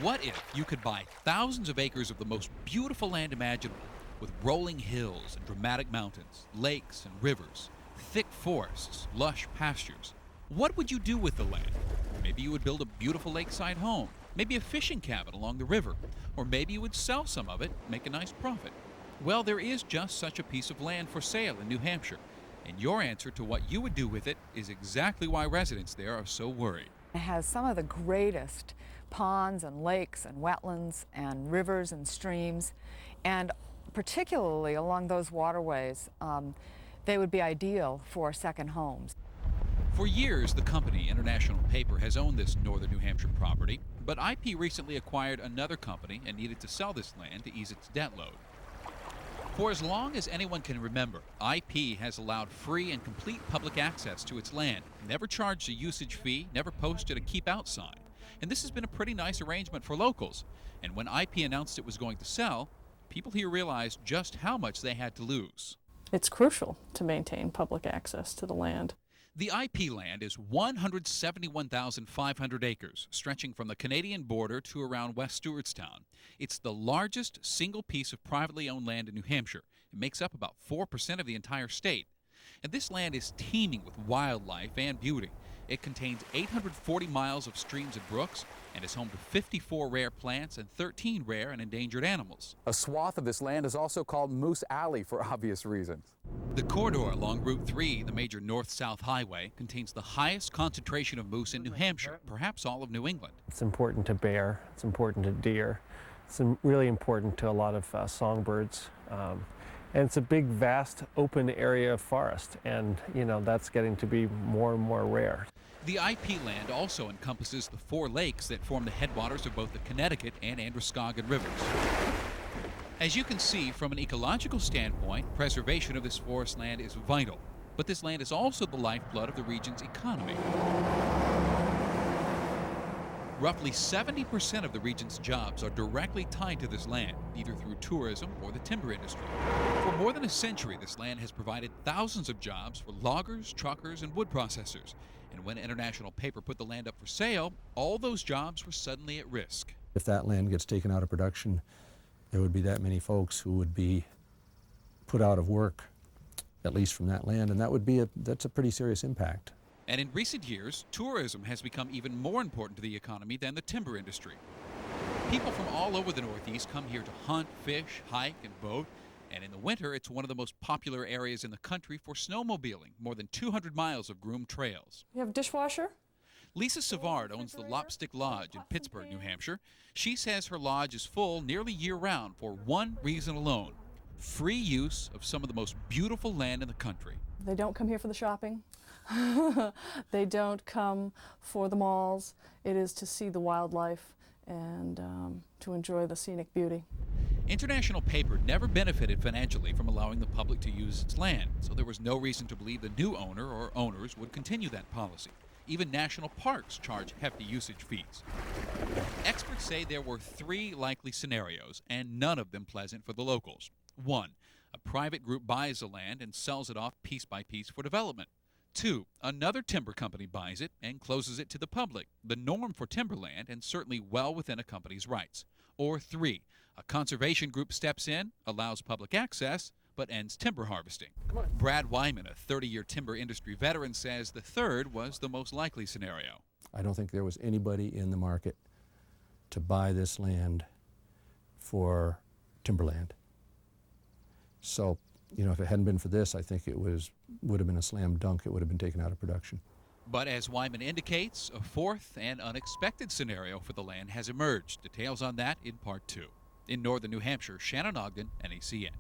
What if you could buy thousands of acres of the most beautiful land imaginable, with rolling hills and dramatic mountains, lakes and rivers, thick forests, lush pastures? What would you do with the land? Maybe you would build a beautiful lakeside home, maybe a fishing cabin along the river, or maybe you would sell some of it, make a nice profit. Well, there is just such a piece of land for sale in New Hampshire, and your answer to what you would do with it is exactly why residents there are so worried. It has some of the greatest ponds and lakes and wetlands and rivers and streams, and particularly along those waterways, they would be ideal for second homes. For years, the company, International Paper, has owned this northern New Hampshire property, but IP recently acquired another company and needed to sell this land to ease its debt load. For as long as anyone can remember, IP has allowed free and complete public access to its land, never charged a usage fee, never posted a keep out sign. And this has been a pretty nice arrangement for locals. And when IP announced it was going to sell, people here realized just how much they had to lose. It's crucial to maintain public access to the land. The IP land is 171,500 acres, stretching from the Canadian border to around West Stewartstown. It's the largest single piece of privately owned land in New Hampshire. It makes up about 4% of the entire state. And this land is teeming with wildlife and beauty. It contains 840 miles of streams and brooks and is home to 54 rare plants and 13 rare and endangered animals. A swath of this land is also called Moose Alley for obvious reasons. The corridor along Route 3, the major north-south highway, contains the highest concentration of moose in New Hampshire, perhaps all of New England. It's important to bear, it's important to deer, it's really important to a lot of songbirds. And it's a big, vast, open area of forest, and that's getting to be more and more rare. The IP land also encompasses the 4 lakes that form the headwaters of both the Connecticut and Androscoggin rivers. As you can see, from an ecological standpoint, preservation of this forest land is vital, but this land is also the lifeblood of the region's economy. Roughly 70% of the region's jobs are directly tied to this land, either through tourism or the timber industry. For more than a century, this land has provided thousands of jobs for loggers, truckers, and wood processors. And when International Paper put the land up for sale, all those jobs were suddenly at risk. If that land gets taken out of production, there would be that many folks who would be put out of work, at least from that land, and that's a pretty serious impact. And in recent years, tourism has become even more important to the economy than the timber industry. People from all over the Northeast come here to hunt, fish, hike, and boat. And in the winter, it's one of the most popular areas in the country for snowmobiling, more than 200 miles of groomed trails. You have a dishwasher? Lisa Savard owns the Lopstick Lodge in Pittsburgh, New Hampshire. She says her lodge is full nearly year-round for one reason alone: free use of some of the most beautiful land in the country. They don't come here for the shopping. They don't come for the malls. It is to see the wildlife and to enjoy the scenic beauty. International Paper never benefited financially from allowing the public to use its land, so there was no reason to believe the new owner or owners would continue that policy. Even national parks charge hefty usage fees. Experts say there were 3 likely scenarios, and none of them pleasant for the locals. 1, a private group buys the land and sells it off piece by piece for development. 2, another timber company buys it and closes it to the public, the norm for timberland and certainly well within a company's rights. Or 3, a conservation group steps in, allows public access, but ends timber harvesting. Brad Wyman, a 30-year timber industry veteran, says the third was the most likely scenario. I don't think there was anybody in the market to buy this land for timberland. So, if it hadn't been for this, I think it would have been a slam dunk. It would have been taken out of production. But as Wyman indicates, a fourth and unexpected scenario for the land has emerged. Details on that in Part 2. In northern New Hampshire, Shannon Ogden, NECN.